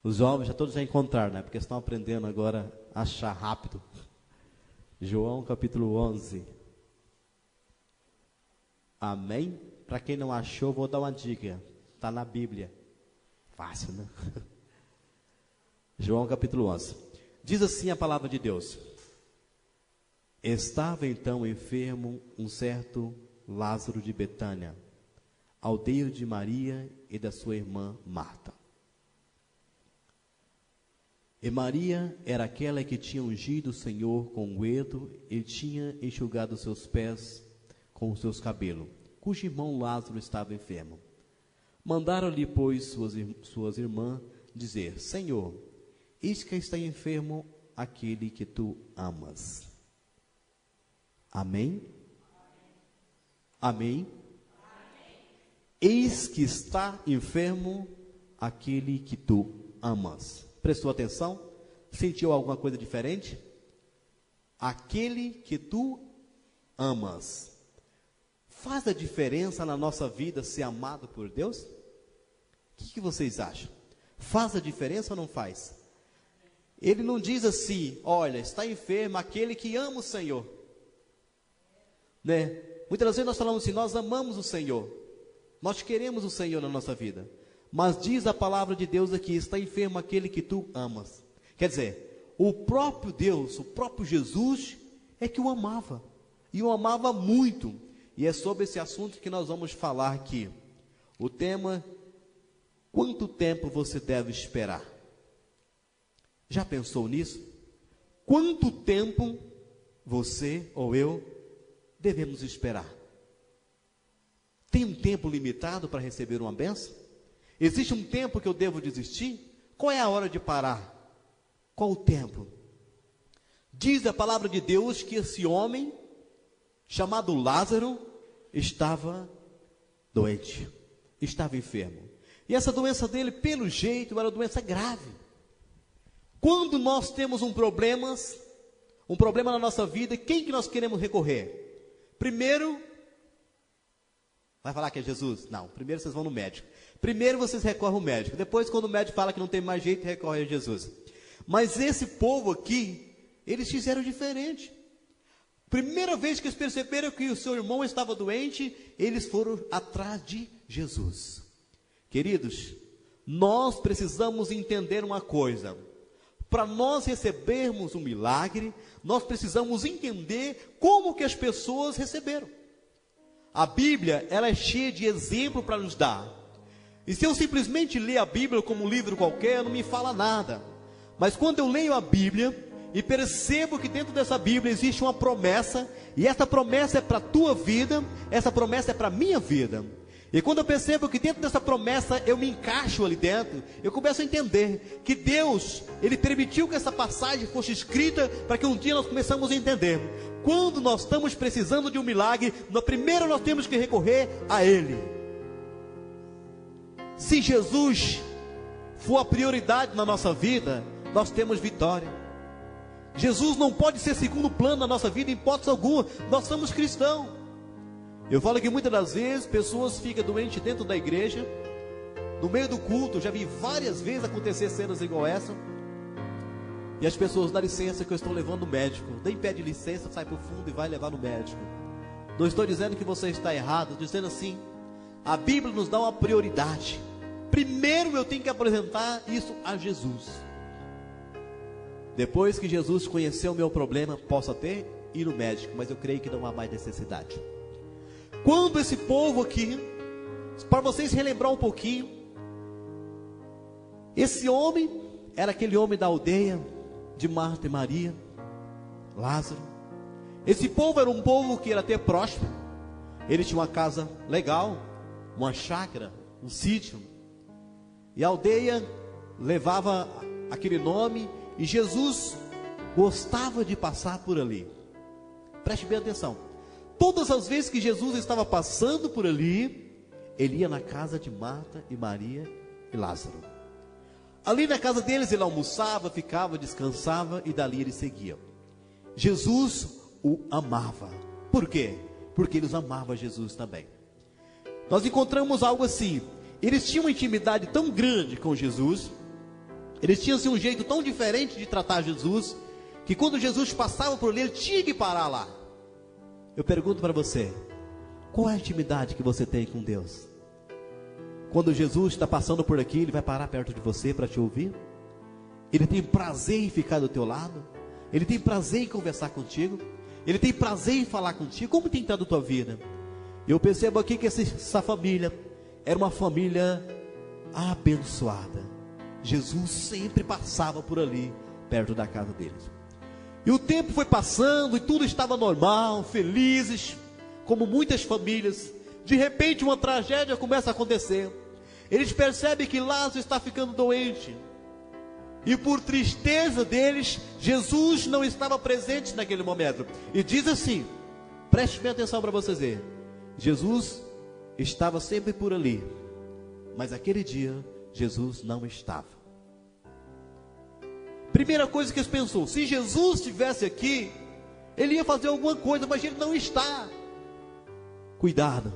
Os jovens todos já encontraram, né? Porque estão aprendendo agora a achar rápido. João capítulo 11. Amém? Para quem não achou, vou dar uma dica. Está na Bíblia. Fácil, né? João capítulo 11. Diz assim a palavra de Deus. Estava então enfermo um certo Lázaro de Betânia, aldeia de Maria e da sua irmã Marta. E Maria era aquela que tinha ungido o Senhor com unguento e tinha enxugado seus pés com os seus cabelos, cujo irmão Lázaro estava enfermo. Mandaram-lhe, pois, suas irmãs dizer: Senhor, eis que está enfermo aquele que tu amas. Amém? Amém? Eis que está enfermo aquele que tu amas. Prestou atenção? Sentiu alguma coisa diferente? Aquele que tu amas. Faz a diferença na nossa vida ser amado por Deus? O que vocês acham? Faz a diferença ou não faz? Ele não diz assim: olha, está enfermo aquele que ama o Senhor, né? Muitas vezes nós falamos assim: nós amamos o Senhor, nós queremos o Senhor na nossa vida, mas diz a palavra de Deus aqui: está enfermo aquele que tu amas. Quer dizer, o próprio Deus, o próprio Jesus é que o amava, e o amava muito. E é sobre esse assunto que nós vamos falar aqui. O tema: quanto tempo você deve esperar? Já pensou nisso? Quanto tempo você ou eu devemos esperar? Tem um tempo limitado para receber uma bênção? Existe um tempo que eu devo desistir? Qual é a hora de parar? Qual o tempo? Diz a palavra de Deus que esse homem, chamado Lázaro, estava doente, estava enfermo. E essa doença dele, pelo jeito, era uma doença grave. Quando nós temos um problema na nossa vida, quem que nós queremos recorrer? Primeiro, vai falar que é Jesus? Não, primeiro vocês vão no médico. Primeiro vocês recorrem ao médico. Depois, quando o médico fala que não tem mais jeito, recorre a Jesus. Mas esse povo aqui, eles fizeram diferente. Primeira vez que eles perceberam que o seu irmão estava doente, eles foram atrás de Jesus. Queridos, nós precisamos entender uma coisa. Para nós recebermos um milagre, nós precisamos entender como que as pessoas receberam. A Bíblia, ela é cheia de exemplo para nos dar. E se eu simplesmente ler a Bíblia como um livro qualquer, não me fala nada. Mas quando eu leio a Bíblia e percebo que dentro dessa Bíblia existe uma promessa, e essa promessa é para a tua vida, essa promessa é para a minha vida. E quando eu percebo que dentro dessa promessa eu me encaixo ali dentro, eu começo a entender que Deus, Ele permitiu que essa passagem fosse escrita para que um dia nós começamos a entender. Quando nós estamos precisando de um milagre, primeiro nós temos que recorrer a Ele. Se Jesus for a prioridade na nossa vida, nós temos vitória. Jesus não pode ser segundo plano na nossa vida em hipótese alguma. Nós somos cristãos. Eu falo que muitas das vezes pessoas ficam doentes dentro da igreja, no meio do culto. Já vi várias vezes acontecer cenas igual essa. E as pessoas: dá licença que eu estou levando no médico. Nem pede licença, sai para o fundo e vai levar no médico. Não estou dizendo que você está errado, estou dizendo assim: a Bíblia nos dá uma prioridade. Primeiro eu tenho que apresentar isso a Jesus. Depois que Jesus conheceu o meu problema, posso até ir no médico, mas eu creio que não há mais necessidade. Quando esse povo aqui, para vocês relembrar um pouquinho, esse homem era aquele homem da aldeia de Marta e Maria, Lázaro. Esse povo era um povo que era até próspero. Ele tinha uma casa legal, uma chácara, um sítio. E a aldeia levava aquele nome, e Jesus gostava de passar por ali. Preste bem atenção. Todas as vezes que Jesus estava passando por ali, ele ia na casa de Marta e Maria e Lázaro. Ali na casa deles ele almoçava, ficava, descansava e dali ele seguia. Jesus o amava. Por quê? Porque eles amavam Jesus também. Nós encontramos algo assim: eles tinham uma intimidade tão grande com Jesus, Eles tinham assim, um jeito tão diferente de tratar Jesus, que quando Jesus passava por ali, ele tinha que parar lá. Eu pergunto para você, qual é a intimidade que você tem com Deus? Quando Jesus está passando por aqui, ele vai parar perto de você para te ouvir? Ele tem prazer em ficar do teu lado? Ele tem prazer em conversar contigo? Ele tem prazer em falar contigo? Como tem estado a tua vida? Eu percebo aqui que essa família era uma família abençoada. Jesus sempre passava por ali, perto da casa deles. E o tempo foi passando e tudo estava normal, felizes, como muitas famílias. De repente uma tragédia começa a acontecer. Eles percebem que Lázaro está ficando doente. E por tristeza deles, Jesus não estava presente naquele momento. E diz assim, preste bem atenção para vocês verem. Jesus estava sempre por ali, mas aquele dia Jesus não estava. Primeira coisa que eles pensou, se Jesus estivesse aqui, ele ia fazer alguma coisa, mas ele não está. Cuidado,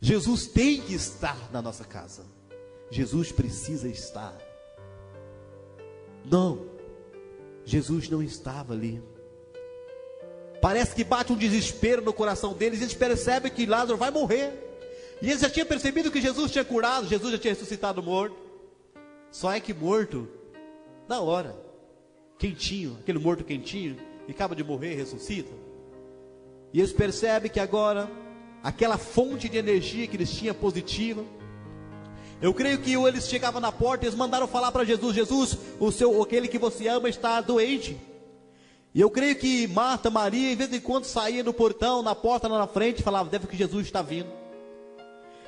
Jesus tem que estar na nossa casa. Jesus precisa estar. Não, Jesus não estava ali. Parece que bate um desespero no coração deles. Eles percebem que Lázaro vai morrer. E eles já tinham percebido que Jesus tinha curado, Jesus já tinha ressuscitado morto. Só é que morto, na hora, quentinho, aquele morto quentinho, que acaba de morrer, ressuscita. E eles percebem que agora, aquela fonte de energia que eles tinham positiva, eu creio que eles chegavam na porta e eles mandaram falar para Jesus, Jesus, aquele que você ama está doente. E eu creio que Marta, Maria, em vez em quando saía no portão, na porta lá na frente, falava, deve que Jesus está vindo.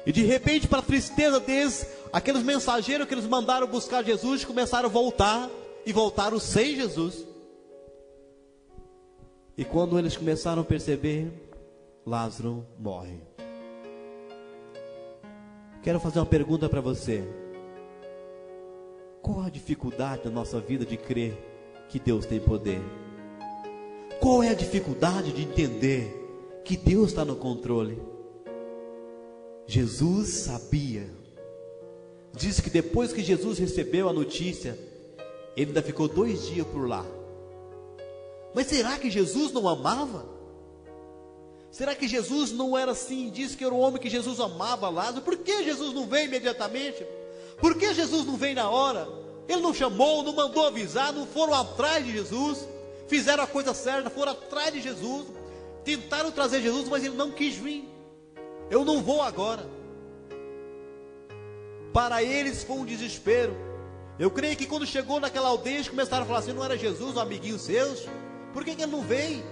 E de repente, para a tristeza deles, aqueles mensageiros que eles mandaram buscar Jesus, começaram a voltar, e voltaram sem Jesus. E quando eles começaram a perceber, Lázaro morre. Quero fazer uma pergunta para você. Qual a dificuldade da nossa vida de crer que Deus tem poder? Qual é a dificuldade de entender que Deus está no controle? Jesus sabia. Diz que depois que Jesus recebeu a notícia, ele ainda ficou 2 dias por lá. Mas será que Jesus não amava? Será que Jesus não era assim? Diz que era o homem que Jesus amava Lázaro. Por que Jesus não veio imediatamente? Por que Jesus não veio na hora? Ele não chamou, não mandou avisar, não foram atrás de Jesus. Fizeram a coisa certa, foram atrás de Jesus. Tentaram trazer Jesus, mas ele não quis vir. Eu não vou agora. Para eles foi um desespero. Eu creio que quando chegou naquela aldeia, eles começaram a falar assim, não era Jesus, um amiguinho seus? Por que ele não veio?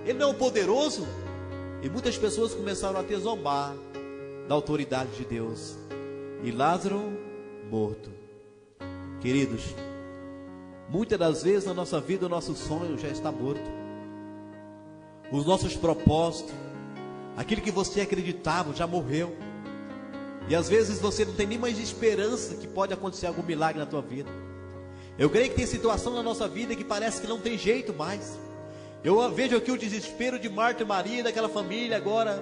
Ele não é o poderoso? E muitas pessoas começaram a ter zombar da autoridade de Deus. E Lázaro morto. Queridos, muitas das vezes na nossa vida o nosso sonho já está morto. Os nossos propósitos, aquilo que você acreditava já morreu. E às vezes você não tem nem mais esperança que pode acontecer algum milagre na tua vida. Eu creio que tem situação na nossa vida que parece que não tem jeito mais. Eu vejo aqui o desespero de Marta e Maria, daquela família agora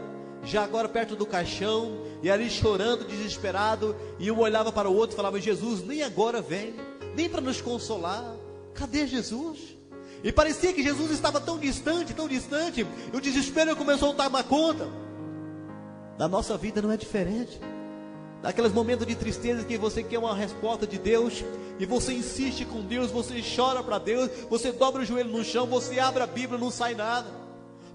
perto do caixão, e ali chorando, desesperado, e um olhava para o outro e falava, Jesus, nem agora vem, nem para nos consolar, cadê Jesus? E parecia que Jesus estava tão distante, e o desespero começou a tomar conta. Na nossa vida não é diferente. Naqueles momentos de tristeza que você quer uma resposta de Deus, e você insiste com Deus, você chora para Deus, você dobra o joelho no chão, você abre a Bíblia, não sai nada.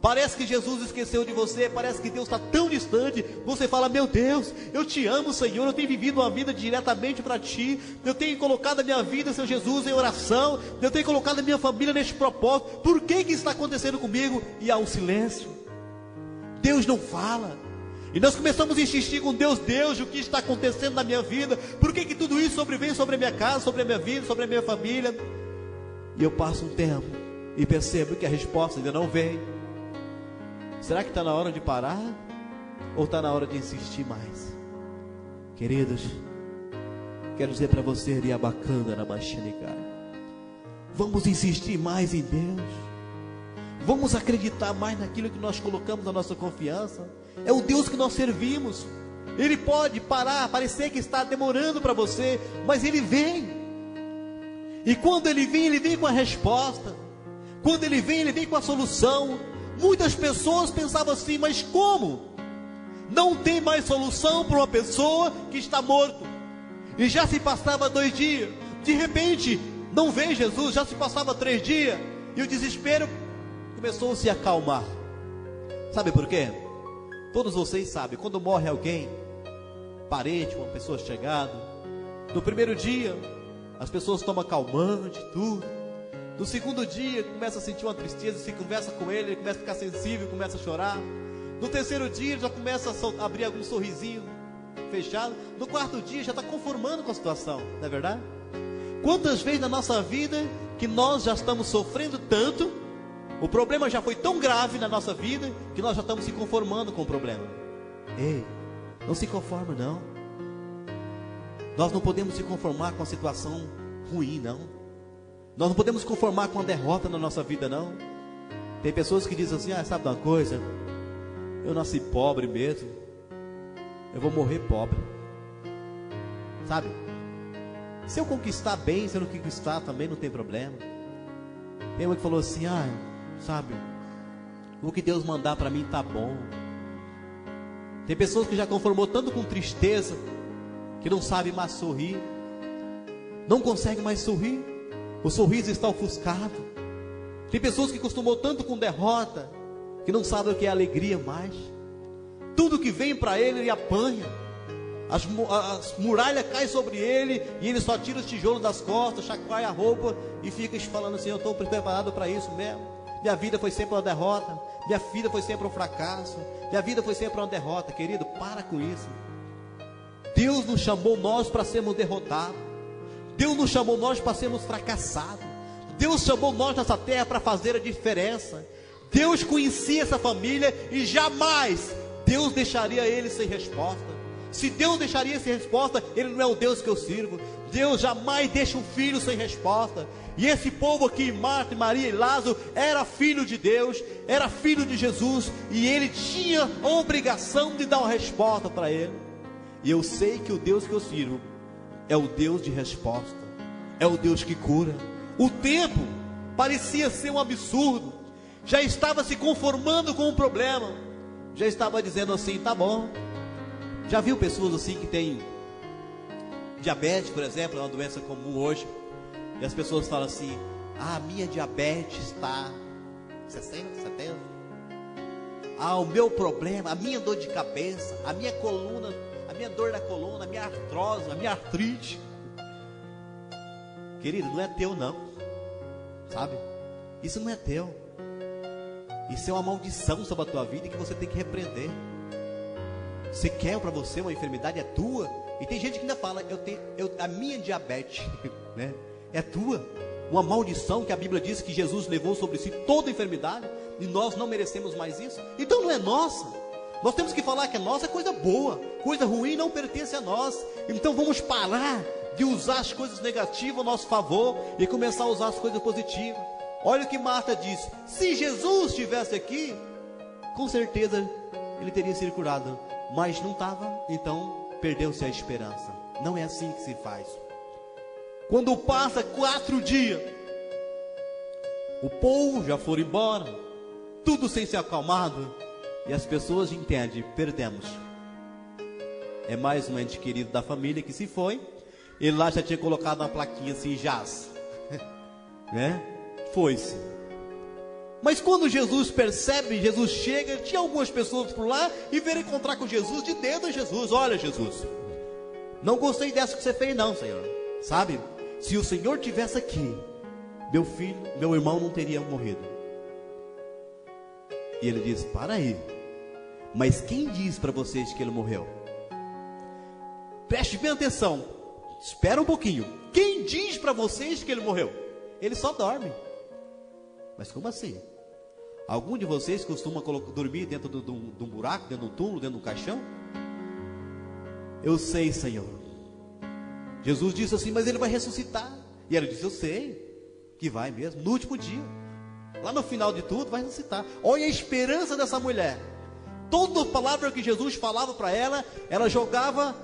Parece que Jesus esqueceu de você, parece que Deus está tão distante. Você fala, meu Deus, eu te amo, Senhor, eu tenho vivido uma vida diretamente para Ti, eu tenho colocado a minha vida, Senhor Jesus, em oração, eu tenho colocado a minha família neste propósito. Por que está acontecendo comigo? E há um silêncio. Deus não fala. E nós começamos a insistir com Deus, o que está acontecendo na minha vida? Por que tudo isso sobrevém sobre a minha casa, sobre a minha vida, sobre a minha família? E eu passo um tempo e percebo que a resposta ainda não vem. Será que está na hora de parar? Ou está na hora de insistir mais? Queridos, quero dizer para você, Riabacanda na Machinicai, vamos insistir mais em Deus. Vamos acreditar mais naquilo que nós colocamos a nossa confiança. É o Deus que nós servimos. Ele pode parar, parecer que está demorando para você, mas Ele vem. E quando ele vem com a resposta. Quando ele vem com a solução. Muitas pessoas pensavam assim, mas como? Não tem mais solução para uma pessoa que está morto. E já se passava 2 dias. De repente, não veio Jesus, já se passava 3 dias. E o desespero começou a se acalmar. Sabe por quê? Todos vocês sabem, quando morre alguém, parente, uma pessoa chegada, no primeiro dia, as pessoas tomam calmante, tudo. No segundo dia, começa a sentir uma tristeza, se conversa com ele começa a ficar sensível, começa a chorar. No terceiro dia, ele já começa a abrir algum sorrisinho fechado. No quarto dia, já está conformando com a situação, não é verdade? Quantas vezes na nossa vida, que nós já estamos sofrendo tanto, o problema já foi tão grave na nossa vida, que nós já estamos se conformando com o problema. Ei, não se conforme não. Nós não podemos se conformar com a situação ruim, não. Nós não podemos conformar com a derrota na nossa vida, não. Tem pessoas que dizem assim, sabe de uma coisa? Eu nasci pobre mesmo. Eu vou morrer pobre. Sabe? Se eu conquistar bem, se eu não conquistar também não tem problema. Tem uma que falou assim, sabe? O que Deus mandar para mim tá bom. Tem pessoas que já conformou tanto com tristeza, que não sabe mais sorrir. Não consegue mais sorrir. O sorriso está ofuscado. Tem pessoas que acostumou tanto com derrota, que não sabem o que é alegria mais. Tudo que vem para ele apanha. As muralhas caem sobre ele, e ele só tira os tijolos das costas, chacoalha a roupa, e fica falando assim, eu estou preparado para isso mesmo. Minha vida foi sempre uma derrota. Minha vida foi sempre um fracasso. Minha vida foi sempre uma derrota. Querido, para com isso. Deus nos chamou nós para sermos derrotados. Deus nos chamou nós para sermos fracassados. Deus chamou nós nessa terra para fazer a diferença. Deus conhecia essa família e jamais Deus deixaria eles sem resposta. Se Deus deixaria sem resposta, Ele não é o Deus que eu sirvo. Deus jamais deixa um filho sem resposta. E esse povo aqui, Marta, Maria e Lázaro, era filho de Deus, era filho de Jesus, e ele tinha a obrigação de dar uma resposta para ele. E eu sei que o Deus que eu sirvo é o Deus de resposta, é o Deus que cura. O tempo parecia ser um absurdo, já estava se conformando com o problema, já estava dizendo assim, tá bom. Já viu pessoas assim que têm diabetes, por exemplo, é uma doença comum hoje, e as pessoas falam assim, a minha diabetes está 60, 70, o meu problema, a minha dor de cabeça, a minha coluna, a minha dor da coluna, a minha artrose, a minha artrite. Querido, não é teu não, sabe? Isso não é teu. Isso é uma maldição sobre a tua vida que você tem que repreender. Você quer para você uma enfermidade, é tua. E tem gente que ainda fala, a minha diabetes, né? É tua. Uma maldição que a Bíblia diz que Jesus levou sobre si toda a enfermidade, e nós não merecemos mais isso. Então não é nossa. Nós temos que falar que a nossa é coisa boa, coisa ruim não pertence a nós. Então vamos parar de usar as coisas negativas a nosso favor e começar a usar as coisas positivas. Olha o que Marta disse: se Jesus estivesse aqui, com certeza ele teria sido curado, mas não estava, então perdeu-se a esperança. Não é assim que se faz. Quando passa 4 dias, o povo já foi embora, tudo sem ser acalmado, e as pessoas entendem, perdemos. É mais um ente querido da família que se foi. Ele lá já tinha colocado uma plaquinha assim, jaz, né? Foi-se. Mas quando Jesus percebe, Jesus chega, tinha algumas pessoas por lá e vieram encontrar com Jesus, de dedo a Jesus. Olha, Jesus, não gostei dessa que você fez não, Senhor. Sabe, se o Senhor tivesse aqui, meu filho, meu irmão não teria morrido. E ele diz, para aí, mas quem diz para vocês que ele morreu? Preste bem atenção, espera um pouquinho. Quem diz para vocês que ele morreu? Ele só dorme. Mas como assim? Algum de vocês costuma dormir dentro de um buraco, dentro de um túmulo, dentro de um caixão? Eu sei, Senhor. Jesus disse assim, mas ele vai ressuscitar. E ela disse, eu sei que vai mesmo, no último dia, lá no final de tudo vai ressuscitar. Olha a esperança dessa mulher. Toda palavra que Jesus falava para ela, ela jogava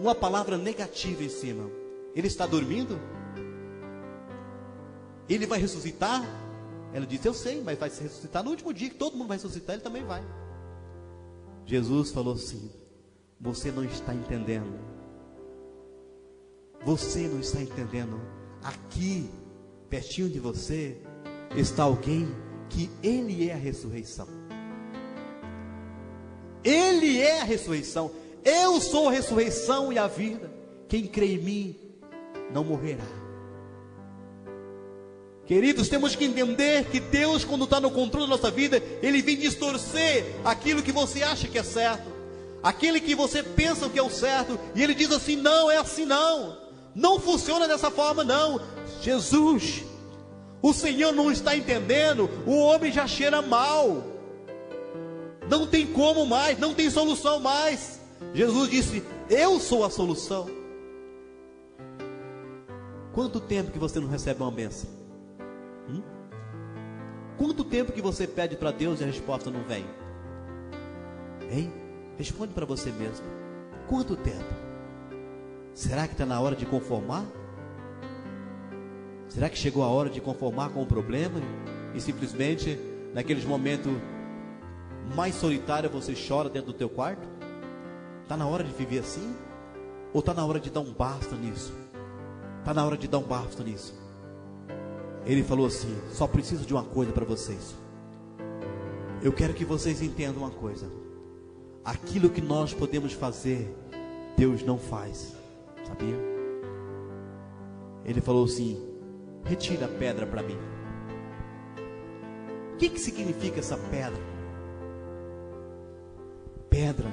uma palavra negativa em cima. Ele está dormindo? Ele vai ressuscitar? Ela disse: eu sei, mas vai se ressuscitar no último dia, que todo mundo vai ressuscitar, ele também vai. Jesus falou assim: você não está entendendo. Você não está entendendo. Aqui, pertinho de você, está alguém que Ele é a ressurreição. Ele é a ressurreição. Eu sou a ressurreição e a vida. Quem crê em mim não morrerá. Queridos, temos que entender que Deus, quando está no controle da nossa vida, Ele vem distorcer aquilo que você acha que é certo, aquele que você pensa que é o certo, e Ele diz assim: não, é assim não, não funciona dessa forma não. Jesus, o Senhor não está entendendo, o homem já cheira mal, não tem como mais, não tem solução mais. Jesus disse: eu sou a solução. Quanto tempo que você não recebe uma bênção? Quanto tempo que você pede para Deus e a resposta não vem? Hein? Responde para você mesmo. Quanto tempo? Será que está na hora de conformar? Será que chegou a hora de conformar com o problema e simplesmente naqueles momentos mais solitários você chora dentro do teu quarto? Está na hora de viver assim? Ou está na hora de dar um basta nisso? Está na hora de dar um basta nisso. Ele falou assim: só preciso de uma coisa para vocês. Eu quero que vocês entendam uma coisa. Aquilo que nós podemos fazer, Deus não faz. Sabia? Ele falou assim: retira a pedra para mim. O que significa essa pedra? Pedra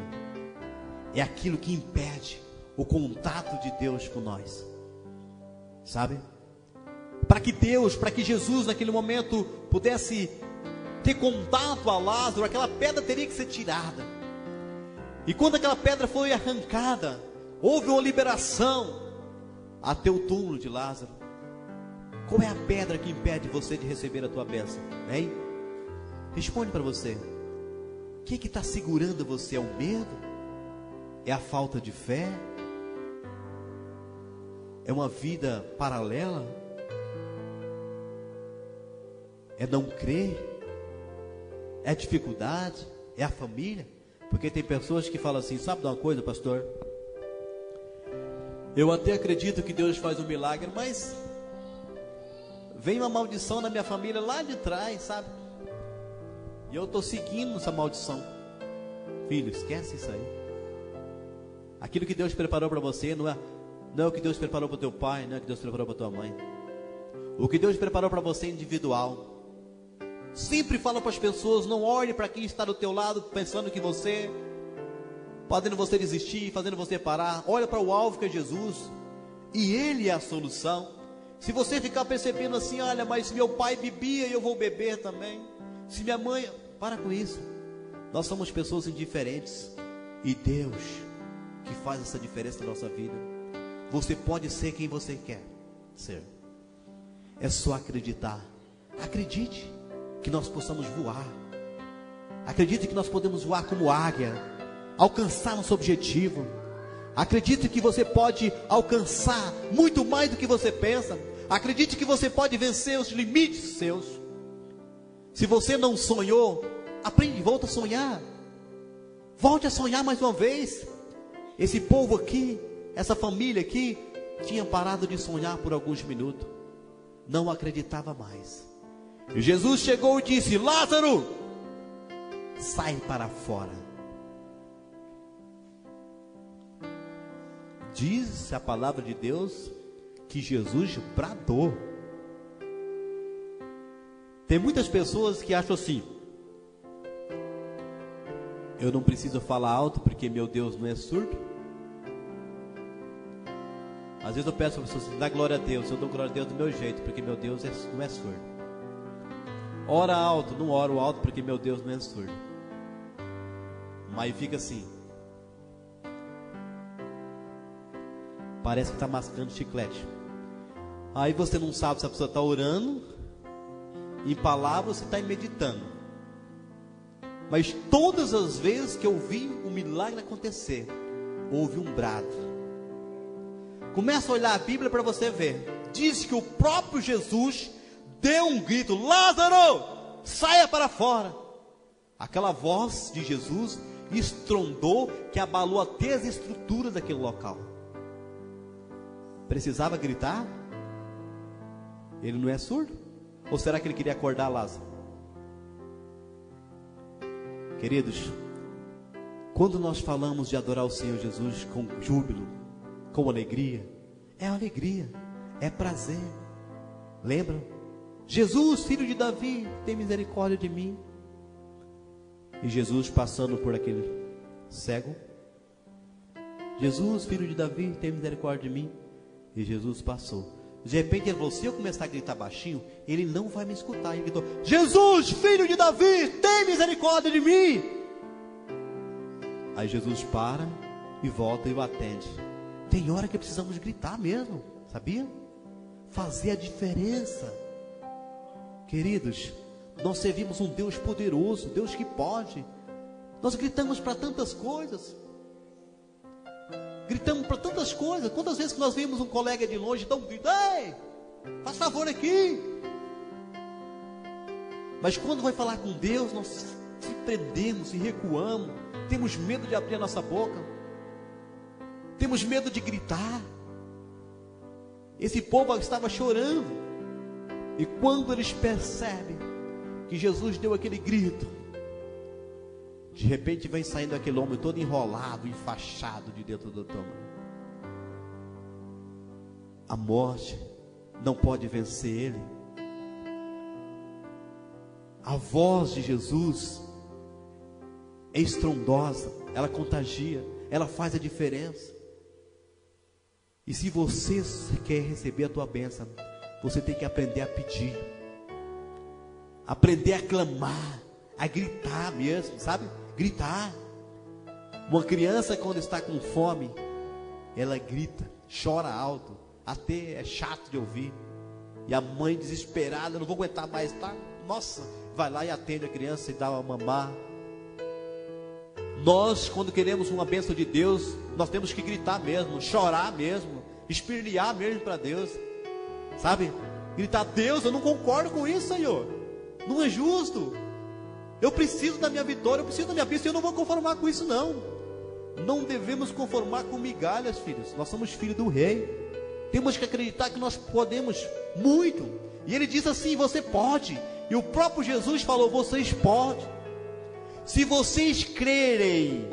é aquilo que impede o contato de Deus com nós. Sabe? Para que Jesus naquele momento pudesse ter contato a Lázaro, aquela pedra teria que ser tirada. E quando aquela pedra foi arrancada, houve uma liberação até o túmulo de Lázaro. Qual é a pedra que impede você de receber a tua bênção? Hein? Responde para você. O que está segurando você? É o medo? É a falta de fé? É uma vida paralela? É não crer? É a dificuldade? É a família? Porque tem pessoas que falam assim: sabe de uma coisa, pastor? Eu até acredito que Deus faz um milagre, mas vem uma maldição na minha família lá de trás, sabe? E eu estou seguindo essa maldição. Filho, esquece isso aí. Aquilo que Deus preparou para você não é o que Deus preparou para o teu pai, não é o que Deus preparou para tua mãe. O que Deus preparou para você é individual. Sempre fala para as pessoas: não olhe para quem está do teu lado pensando que você, fazendo você desistir, fazendo você parar. Olha para o alvo que é Jesus, e Ele é a solução. Se você ficar percebendo assim: olha, mas se meu pai bebia, eu vou beber também. Se minha mãe... Para com isso. Nós somos pessoas indiferentes, e Deus que faz essa diferença na nossa vida. Você pode ser quem você quer ser. É só acreditar. Acredite que nós possamos voar. Acredite que nós podemos voar como águia, alcançar nosso objetivo. Acredite que você pode alcançar muito mais do que você pensa. Acredite que você pode vencer os limites seus. Se você não sonhou, aprende, volta a sonhar. Volte a sonhar mais uma vez. Esse povo aqui, essa família aqui, tinha parado de sonhar por alguns minutos. Não acreditava mais. E Jesus chegou e disse: Lázaro, sai para fora. Diz a palavra de Deus que Jesus bradou. Tem muitas pessoas que acham assim: eu não preciso falar alto porque meu Deus não é surdo. Às vezes eu peço para pessoas assim: dá glória a Deus. Eu dou glória a Deus do meu jeito, porque meu Deus não é surdo. Ora alto, não oro alto porque meu Deus não é surdo. Mas fica assim, parece que está mascando chiclete. Aí você não sabe se a pessoa está orando em palavras, você está meditando. Mas todas as vezes que eu vi um milagre acontecer, houve um brado. Começa a olhar a Bíblia para você ver. Diz que o próprio Jesus deu um grito: Lázaro, saia para fora. Aquela voz de Jesus estrondou, que abalou até as estruturas daquele local. Precisava gritar? Ele não é surdo? Ou será que ele queria acordar Lázaro? Queridos, quando nós falamos de adorar o Senhor Jesus com júbilo, com alegria, é prazer. Lembram? Jesus, filho de Davi, tem misericórdia de mim. E Jesus passando por aquele cego: Jesus, filho de Davi, tem misericórdia de mim. E Jesus passou. De repente ele falou: se eu começar a gritar baixinho, ele não vai me escutar. Ele gritou: Jesus, filho de Davi, tem misericórdia de mim. Aí Jesus para e volta e o atende. Tem hora que precisamos gritar mesmo, sabia? Fazer a diferença. Queridos, nós servimos um Deus poderoso, Deus que pode. Nós gritamos para tantas coisas. Gritamos para tantas coisas. Quantas vezes que nós vemos um colega de longe, então grita: ei, faz favor aqui. Mas quando vai falar com Deus, nós se prendemos e recuamos. Temos medo de abrir a nossa boca. Temos medo de gritar. Esse povo estava chorando. E quando eles percebem que Jesus deu aquele grito, de repente vem saindo aquele homem todo enrolado, enfaixado de dentro do túmulo. A morte não pode vencer ele. A voz de Jesus é estrondosa, ela contagia, ela faz a diferença. E se você quer receber a tua bênção, você tem que aprender a pedir, aprender a clamar, a gritar mesmo, sabe? Gritar. Uma criança, quando está com fome, ela grita, chora alto, até é chato de ouvir. E a mãe desesperada: não vou aguentar mais, tá? Nossa, vai lá e atende a criança e dá uma mamar. Nós, quando queremos uma bênção de Deus, nós temos que gritar mesmo, chorar mesmo, espernear mesmo para Deus, sabe? Gritar: Deus, eu não concordo com isso, Senhor, não é justo. Eu preciso da minha vitória, eu preciso da minha bênção, eu não vou conformar com isso não. Não devemos conformar com migalhas, filhos. Nós somos filhos do rei. Temos que acreditar que nós podemos muito. E ele diz assim: você pode. E o próprio Jesus falou: vocês podem. Se vocês crerem,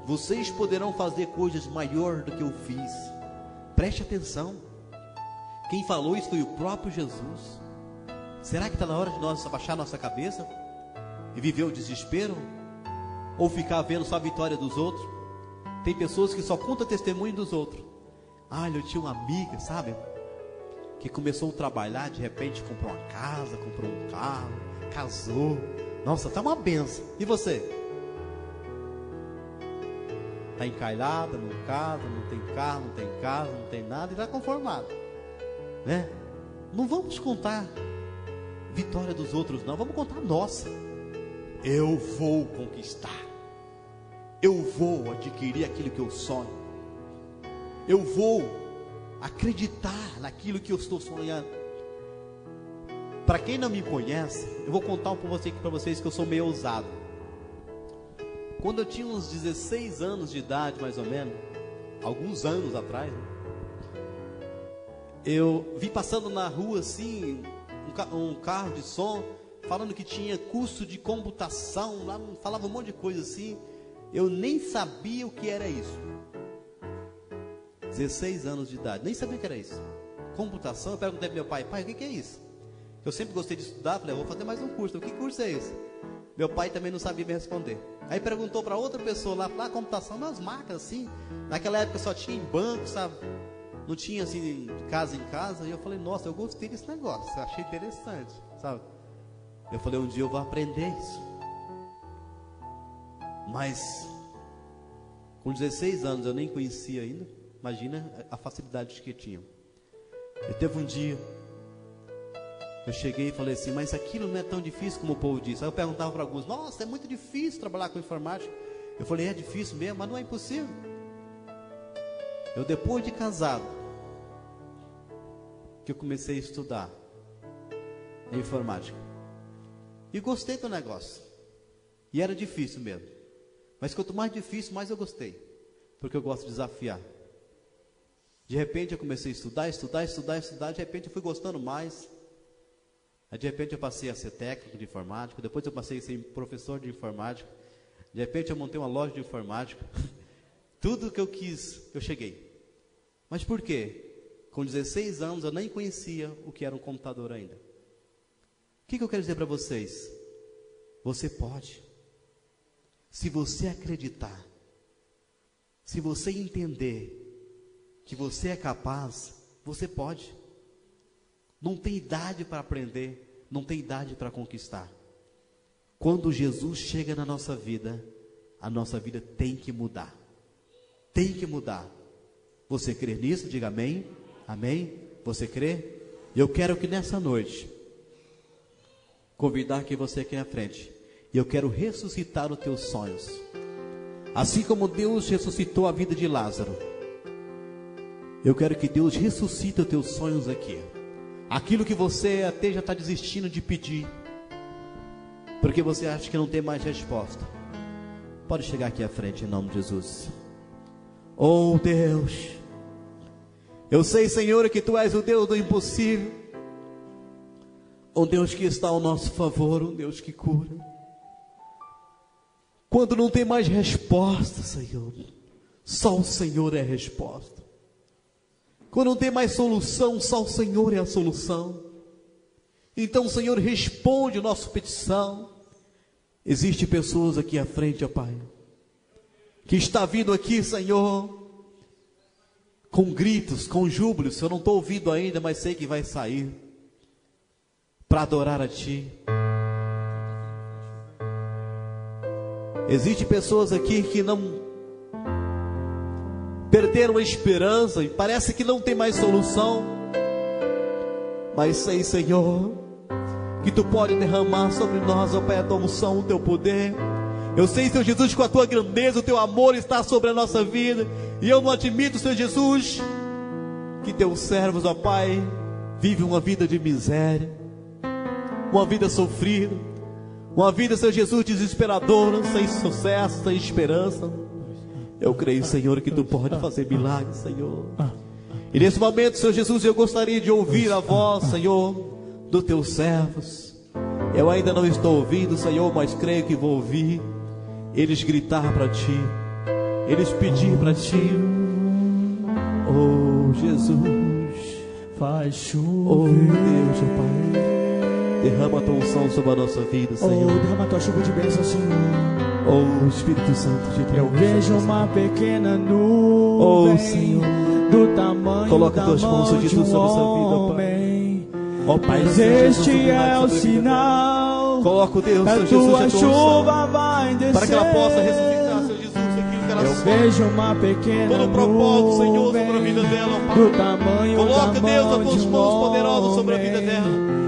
vocês poderão fazer coisas maiores do que eu fiz. Preste atenção. Quem falou isso foi o próprio Jesus. Será que está na hora de nós abaixar nossa cabeça e viver o desespero? Ou ficar vendo só a vitória dos outros? Tem pessoas que só contam testemunho dos outros. Ah, eu tinha uma amiga, sabe, que começou a trabalhar, de repente comprou uma casa, comprou um carro, casou. Nossa, tá uma benção. E você? Está encalhada, não casa, não tem carro, não tem casa, não tem nada e está conformado, né? Não vamos contar vitória dos outros não, vamos contar a nossa. Eu vou conquistar, eu vou adquirir aquilo que eu sonho, eu vou acreditar naquilo que eu estou sonhando. Para quem não me conhece, eu vou contar para vocês que eu sou meio ousado. Quando eu tinha uns 16 anos de idade, mais ou menos, alguns anos atrás, eu vi passando na rua assim um carro de som, falando que tinha curso de computação, lá falava um monte de coisa assim. Eu nem sabia o que era isso. 16 anos de idade, nem sabia o que era isso. Computação. Eu perguntei para meu pai: pai, o que é isso? Eu sempre gostei de estudar, falei: eu vou fazer mais um curso. Que curso é esse? Meu pai também não sabia me responder. Aí perguntou para outra pessoa lá, computação, umas máquinas assim. Naquela época só tinha em banco, sabe? Não tinha assim de casa em casa. E eu falei: nossa, eu gostei desse negócio, achei interessante, sabe? Eu falei: um dia eu vou aprender isso. Mas com 16 anos eu nem conhecia ainda. Imagina a facilidade que tinha. E teve um dia, eu cheguei e falei assim: mas aquilo não é tão difícil como o povo diz. Aí eu perguntava para alguns: nossa, é muito difícil trabalhar com informática. Eu falei: é difícil mesmo, mas não é impossível. Eu, depois de casado, que eu comecei a estudar, em informática. E gostei do negócio. E era difícil mesmo. Mas quanto mais difícil, mais eu gostei. Porque eu gosto de desafiar. De repente eu comecei a estudar. De repente eu fui gostando mais. Aí de repente eu passei a ser técnico de informática. Depois eu passei a ser professor de informática. De repente eu montei uma loja de informática. Tudo que eu quis, eu cheguei. Mas por quê? Com 16 anos eu nem conhecia o que era um computador ainda. O que eu quero dizer para vocês? Você pode. Se você acreditar, se você entender que você é capaz, você pode. Não tem idade para aprender, não tem idade para conquistar. Quando Jesus chega na nossa vida, a nossa vida tem que mudar. Tem que mudar. Você crê nisso? Diga amém. Amém? Você crê? Eu quero que nessa noite, convidar que você aqui à frente, e eu quero ressuscitar os teus sonhos. Assim como Deus ressuscitou a vida de Lázaro, eu quero que Deus ressuscite os teus sonhos aqui. Aquilo que você até já está desistindo de pedir, porque você acha que não tem mais resposta. Pode chegar aqui à frente em nome de Jesus. Oh Deus, eu sei, Senhor, que Tu és o Deus do impossível, um Deus que está ao nosso favor, um Deus que cura. Quando não tem mais resposta, Senhor, só o Senhor é a resposta. Quando não tem mais solução, só o Senhor é a solução. Então, Senhor, responde a nossa petição. Existem pessoas aqui à frente, ó Pai, que está vindo aqui, Senhor, com gritos, com júbilos. Eu não estou ouvindo ainda, mas sei que vai sair para adorar a Ti. Existem pessoas aqui que não perderam a esperança e parece que não tem mais solução, mas sei, Senhor, que Tu pode derramar sobre nós, ó Pai, a Tua unção, o Teu poder. Eu sei, Senhor Jesus, que com a Tua grandeza, o Teu amor está sobre a nossa vida, e eu não admito, Senhor Jesus, que Teus servos, ó Pai, vivem uma vida de miséria, uma vida sofrida, uma vida, Senhor Jesus, desesperadora, sem sucesso, sem esperança. Eu creio, Senhor, que Tu pode fazer milagres, Senhor. E nesse momento, Senhor Jesus, eu gostaria de ouvir a voz, Senhor, dos Teus servos. Eu ainda não estou ouvindo, Senhor, mas creio que vou ouvir eles gritar para Ti, eles pedir para Ti. Oh Jesus, faz chover. oh Deus, ó Pai, derrama a Tua unção sobre a nossa vida, Senhor. Oh, derrama a Tua chuva de bênção, Senhor. Oh Espírito Santo de Deus, eu vejo uma pequena nuvem, oh Senhor, do tamanho coloca da Tuas mãos mão de sobre a sua vida, ó homem. Ó Pai, Mas Senhor este Jesus, é o sobre a vida sinal, coloca o Deus, a Senhor Jesus, Tua a Tua chuva unção, vai descer, para que ela possa ressuscitar, Senhor Jesus, aquilo que ela eu sonha. vejo uma pequena Todo o propósito, Senhor, sobre a nuvem vida dela, ó Pai. do tamanho Coloca, da Deus, mão as Tuas de mãos poderosas sobre a vida homem. dela.